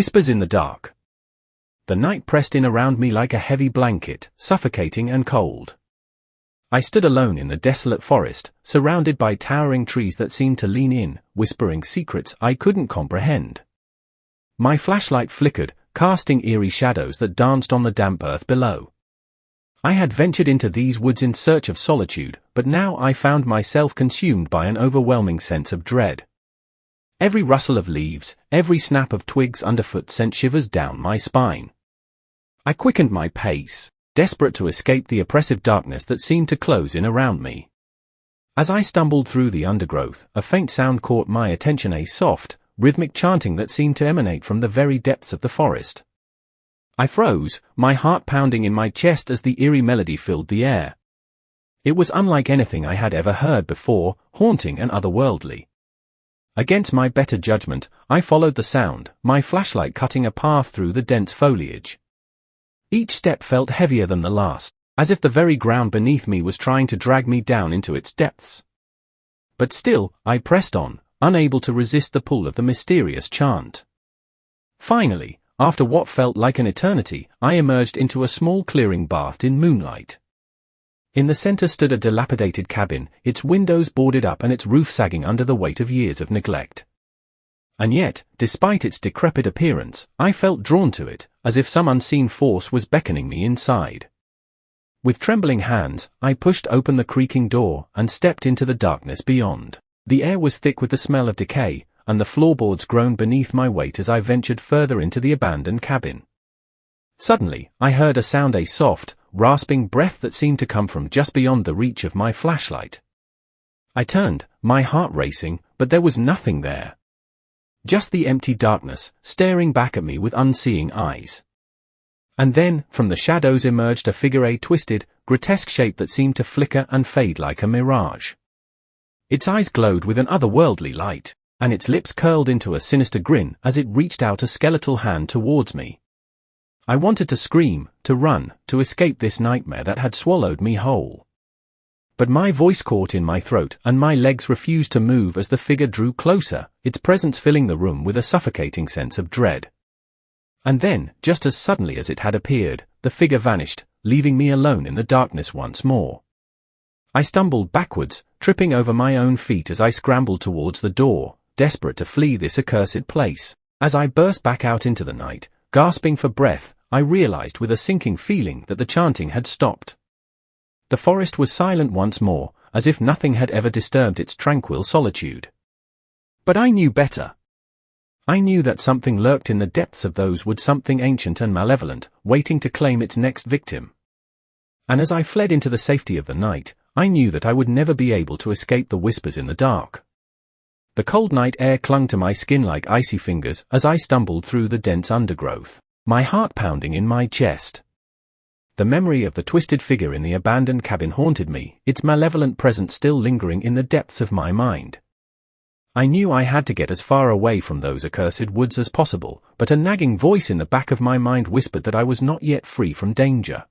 Whispers in the dark. The night pressed in around me like a heavy blanket, suffocating and cold. I stood alone in the desolate forest, surrounded by towering trees that seemed to lean in, whispering secrets I couldn't comprehend. My flashlight flickered, casting eerie shadows that danced on the damp earth below. I had ventured into these woods in search of solitude, but now I found myself consumed by an overwhelming sense of dread. Every rustle of leaves, every snap of twigs underfoot sent shivers down my spine. I quickened my pace, desperate to escape the oppressive darkness that seemed to close in around me. As I stumbled through the undergrowth, a faint sound caught my attention, a soft, rhythmic chanting that seemed to emanate from the very depths of the forest. I froze, my heart pounding in my chest as the eerie melody filled the air. It was unlike anything I had ever heard before, haunting and otherworldly. Against my better judgment, I followed the sound, my flashlight cutting a path through the dense foliage. Each step felt heavier than the last, as if the very ground beneath me was trying to drag me down into its depths. But still, I pressed on, unable to resist the pull of the mysterious chant. Finally, after what felt like an eternity, I emerged into a small clearing bathed in moonlight. In the center stood a dilapidated cabin, its windows boarded up and its roof sagging under the weight of years of neglect. And yet, despite its decrepit appearance, I felt drawn to it, as if some unseen force was beckoning me inside. With trembling hands, I pushed open the creaking door and stepped into the darkness beyond. The air was thick with the smell of decay, and the floorboards groaned beneath my weight as I ventured further into the abandoned cabin. Suddenly, I heard a sound, a soft, rasping breath that seemed to come from just beyond the reach of my flashlight. I turned, my heart racing, but there was nothing there. Just the empty darkness, staring back at me with unseeing eyes. And then, from the shadows emerged a figure, a twisted, grotesque shape that seemed to flicker and fade like a mirage. Its eyes glowed with an otherworldly light, and its lips curled into a sinister grin as it reached out a skeletal hand towards me. I wanted to scream, to run, to escape this nightmare that had swallowed me whole. But my voice caught in my throat and my legs refused to move as the figure drew closer, its presence filling the room with a suffocating sense of dread. And then, just as suddenly as it had appeared, the figure vanished, leaving me alone in the darkness once more. I stumbled backwards, tripping over my own feet as I scrambled towards the door, desperate to flee this accursed place. As I burst back out into the night, gasping for breath, I realized with a sinking feeling that the chanting had stopped. The forest was silent once more, as if nothing had ever disturbed its tranquil solitude. But I knew better. I knew that something lurked in the depths of those woods, something ancient and malevolent, waiting to claim its next victim. And as I fled into the safety of the night, I knew that I would never be able to escape the whispers in the dark. The cold night air clung to my skin like icy fingers as I stumbled through the dense undergrowth, my heart pounding in my chest. The memory of the twisted figure in the abandoned cabin haunted me, its malevolent presence still lingering in the depths of my mind. I knew I had to get as far away from those accursed woods as possible, but a nagging voice in the back of my mind whispered that I was not yet free from danger.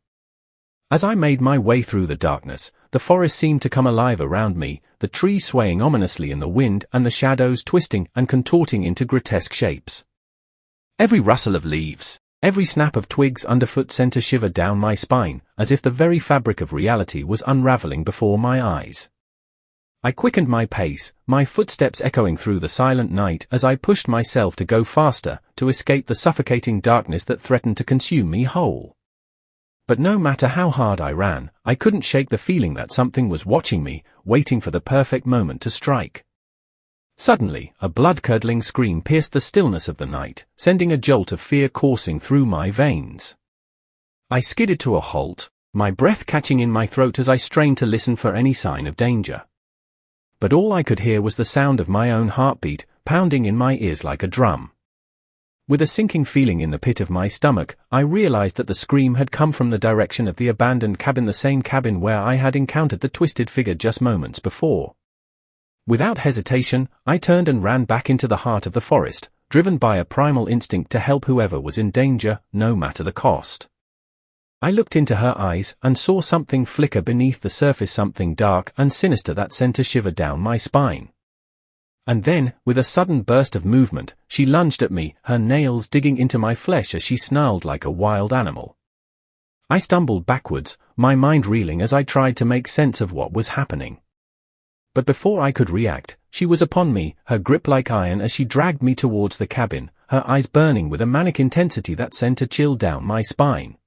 As I made my way through the darkness, the forest seemed to come alive around me, the trees swaying ominously in the wind and the shadows twisting and contorting into grotesque shapes. Every rustle of leaves, every snap of twigs underfoot sent a shiver down my spine, as if the very fabric of reality was unraveling before my eyes. I quickened my pace, my footsteps echoing through the silent night as I pushed myself to go faster, to escape the suffocating darkness that threatened to consume me whole. But no matter how hard I ran, I couldn't shake the feeling that something was watching me, waiting for the perfect moment to strike. Suddenly, a blood-curdling scream pierced the stillness of the night, sending a jolt of fear coursing through my veins. I skidded to a halt, my breath catching in my throat as I strained to listen for any sign of danger. But all I could hear was the sound of my own heartbeat, pounding in my ears like a drum. With a sinking feeling in the pit of my stomach, I realized that the scream had come from the direction of the abandoned cabin, the same cabin where I had encountered the twisted figure just moments before. Without hesitation, I turned and ran back into the heart of the forest, driven by a primal instinct to help whoever was in danger, no matter the cost. I looked into her eyes and saw something flicker beneath the surface, something dark and sinister that sent a shiver down my spine. And then, with a sudden burst of movement, she lunged at me, her nails digging into my flesh as she snarled like a wild animal. I stumbled backwards, my mind reeling as I tried to make sense of what was happening. But before I could react, she was upon me, her grip like iron as she dragged me towards the cabin, her eyes burning with a manic intensity that sent a chill down my spine.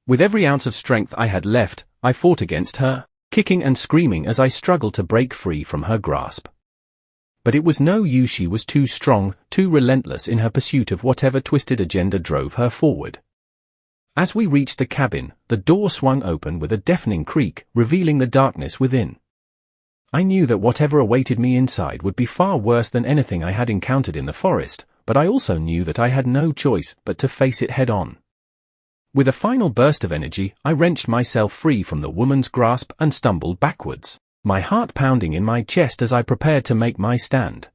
With every ounce of strength I had left, I fought against her, kicking and screaming as I struggled to break free from her grasp. But it was no use, she was too strong, too relentless in her pursuit of whatever twisted agenda drove her forward. As we reached the cabin, the door swung open with a deafening creak, revealing the darkness within. I knew that whatever awaited me inside would be far worse than anything I had encountered in the forest, but I also knew that I had no choice but to face it head-on. With a final burst of energy, I wrenched myself free from the woman's grasp and stumbled backwards, my heart pounding in my chest as I prepared to make my stand.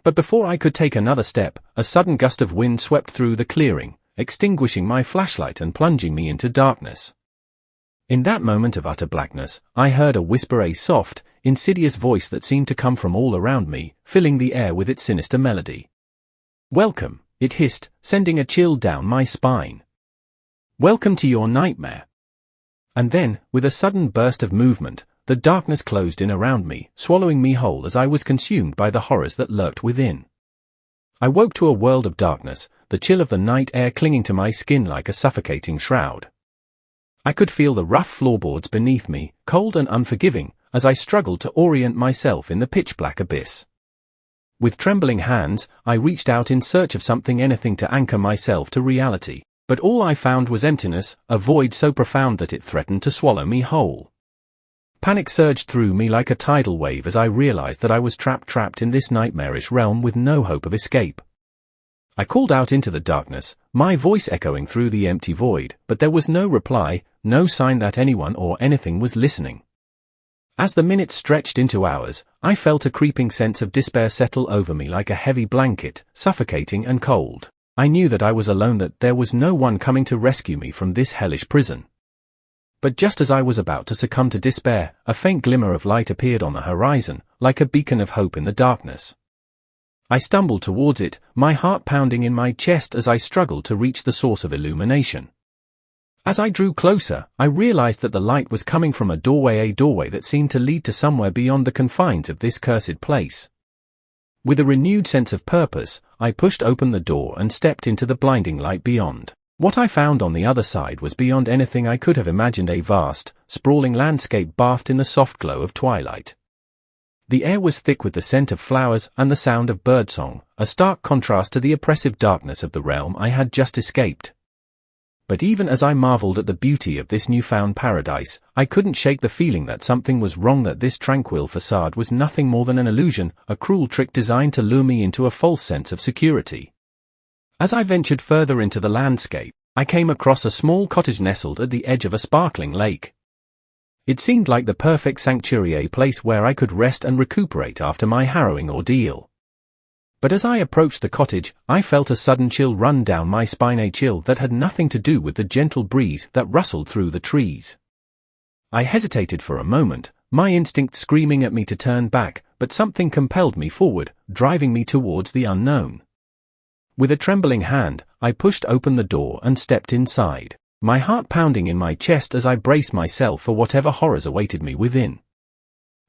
But before I could take another step, a sudden gust of wind swept through the clearing, extinguishing my flashlight and plunging me into darkness. In that moment of utter blackness, I heard a whisper, a soft, insidious voice that seemed to come from all around me, filling the air with its sinister melody. "Welcome," it hissed, sending a chill down my spine. "Welcome to your nightmare." And then, with a sudden burst of movement, the darkness closed in around me, swallowing me whole as I was consumed by the horrors that lurked within. I woke to a world of darkness, the chill of the night air clinging to my skin like a suffocating shroud. I could feel the rough floorboards beneath me, cold and unforgiving, as I struggled to orient myself in the pitch-black abyss. With trembling hands, I reached out in search of something, anything to anchor myself to reality, but all I found was emptiness, a void so profound that it threatened to swallow me whole. Panic surged through me like a tidal wave as I realized that I was trapped in this nightmarish realm with no hope of escape. I called out into the darkness, my voice echoing through the empty void, but there was no reply, no sign that anyone or anything was listening. As the minutes stretched into hours, I felt a creeping sense of despair settle over me like a heavy blanket, suffocating and cold. I knew that I was alone, that there was no one coming to rescue me from this hellish prison. But just as I was about to succumb to despair, a faint glimmer of light appeared on the horizon, like a beacon of hope in the darkness. I stumbled towards it, my heart pounding in my chest as I struggled to reach the source of illumination. As I drew closer, I realized that the light was coming from a doorway that seemed to lead to somewhere beyond the confines of this cursed place. With a renewed sense of purpose, I pushed open the door and stepped into the blinding light beyond. What I found on the other side was beyond anything I could have imagined, a vast, sprawling landscape bathed in the soft glow of twilight. The air was thick with the scent of flowers and the sound of birdsong, a stark contrast to the oppressive darkness of the realm I had just escaped. But even as I marveled at the beauty of this newfound paradise, I couldn't shake the feeling that something was wrong, that this tranquil facade was nothing more than an illusion, a cruel trick designed to lure me into a false sense of security. As I ventured further into the landscape, I came across a small cottage nestled at the edge of a sparkling lake. It seemed like the perfect sanctuary, a place where I could rest and recuperate after my harrowing ordeal. But as I approached the cottage, I felt a sudden chill run down my spine, a chill that had nothing to do with the gentle breeze that rustled through the trees. I hesitated for a moment, my instinct screaming at me to turn back, but something compelled me forward, driving me towards the unknown. With a trembling hand, I pushed open the door and stepped inside, my heart pounding in my chest as I braced myself for whatever horrors awaited me within.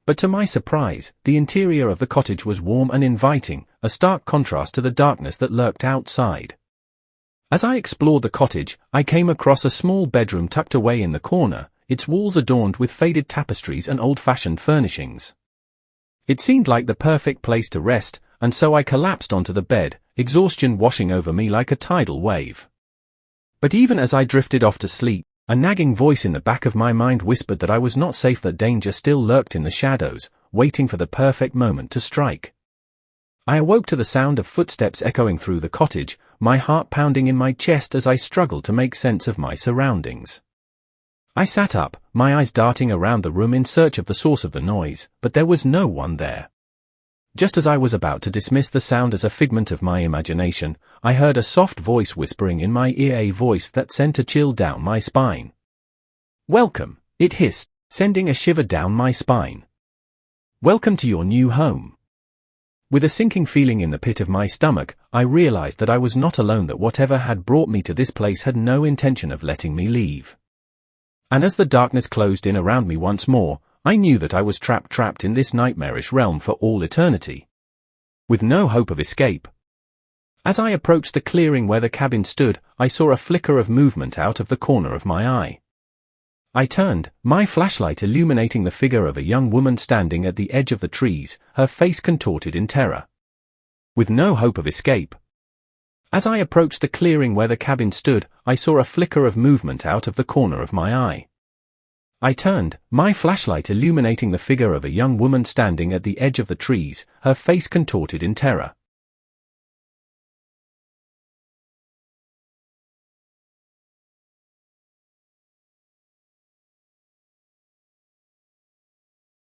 But to my surprise, the interior of the cottage was warm and inviting, a stark contrast to the darkness that lurked outside. As I explored the cottage, I came across a small bedroom tucked away in the corner, its walls adorned with faded tapestries and old-fashioned furnishings. It seemed like the perfect place to rest, and so I collapsed onto the bed, exhaustion washing over me like a tidal wave. But even as I drifted off to sleep, a nagging voice in the back of my mind whispered that I was not safe, that danger still lurked in the shadows, waiting for the perfect moment to strike. I awoke to the sound of footsteps echoing through the cottage, my heart pounding in my chest as I struggled to make sense of my surroundings. I sat up, my eyes darting around the room in search of the source of the noise, but there was no one there. Just as I was about to dismiss the sound as a figment of my imagination, I heard a soft voice whispering in my ear, a voice that sent a chill down my spine. "Welcome," it hissed, sending a shiver down my spine. "Welcome to your new home." With a sinking feeling in the pit of my stomach, I realized that I was not alone, that whatever had brought me to this place had no intention of letting me leave. And as the darkness closed in around me once more, I knew that I was trapped in this nightmarish realm for all eternity, with no hope of escape. As I approached the clearing where the cabin stood, I saw a flicker of movement out of the corner of my eye. I turned, my flashlight illuminating the figure of a young woman standing at the edge of the trees, her face contorted in terror, with no hope of escape. As I approached the clearing where the cabin stood, I saw a flicker of movement out of the corner of my eye. I turned, my flashlight illuminating the figure of a young woman standing at the edge of the trees, her face contorted in terror,